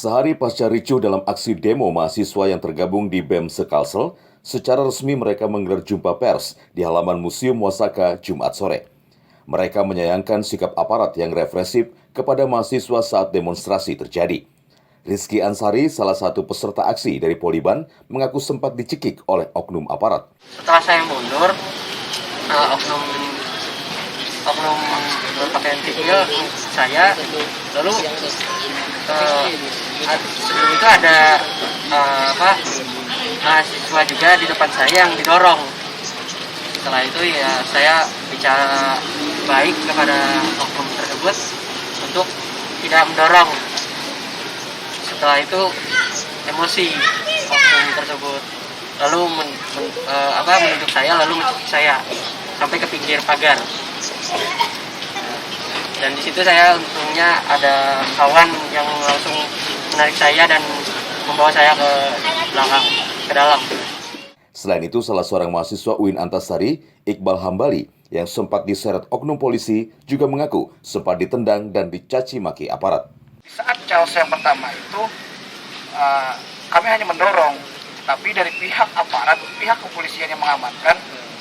Sehari pasca ricuh dalam aksi demo mahasiswa yang tergabung di BEM Sekalsel, secara resmi mereka menggelar jumpa pers di halaman Museum Wasaka Jumat sore. Mereka menyayangkan sikap aparat yang represif kepada mahasiswa saat demonstrasi terjadi. Rizky Ansari, salah satu peserta aksi dari Poliban, mengaku sempat dicekik oleh oknum aparat. Setelah saya mundur, oknum berpakaian sipil saya, lalu sebelum itu ada mahasiswa juga di depan saya yang didorong. Setelah itu ya saya bicara baik kepada oknum tersebut untuk tidak mendorong. Setelah itu emosi oknum tersebut lalu menunjuk saya, lalu mencekik saya sampai ke pinggir pagar. Dan di situ saya untungnya ada kawan yang langsung menarik saya dan membawa saya ke belakang, ke dalam. Selain itu, salah seorang mahasiswa UIN Antasari, Iqbal Hambali, yang sempat diseret oknum polisi juga mengaku sempat ditendang dan dicaci maki aparat. Saat chaos yang pertama itu, kami hanya mendorong, tapi dari pihak aparat, pihak kepolisian yang mengamankan,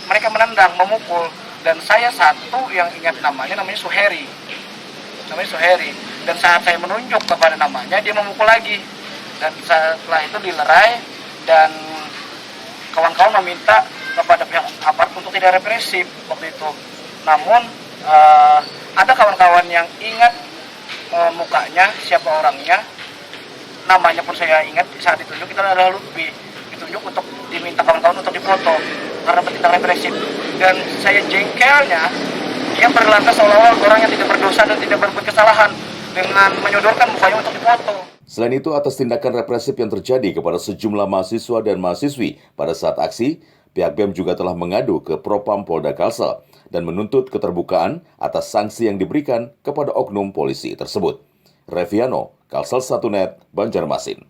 mereka menendang, memukul, dan saya satu yang ingat namanya Suheri. Dan saat saya menunjuk kepada namanya, dia memukul lagi. Dan setelah itu dilerai, dan kawan-kawan meminta kepada pihak aparat untuk tidak represif waktu itu. Namun, ada kawan-kawan yang ingat mukanya, siapa orangnya, namanya pun saya ingat saat ditunjuk, itu adalah Lutfi. Ditunjuk untuk diminta kawan-kawan untuk dipoto karena bertindak represif. Dan saya jengkelnya, dia berlagak seolah-olah orang yang tidak berdosa dan tidak berbuat kesalahan dengan menyodorkan mukanya untuk dipoto. Selain itu, atas tindakan represif yang terjadi kepada sejumlah mahasiswa dan mahasiswi pada saat aksi, pihak BEM juga telah mengadu ke Propam Polda Kalsel dan menuntut keterbukaan atas sanksi yang diberikan kepada oknum polisi tersebut. Reviano, Kalsel 1 Net, Banjarmasin.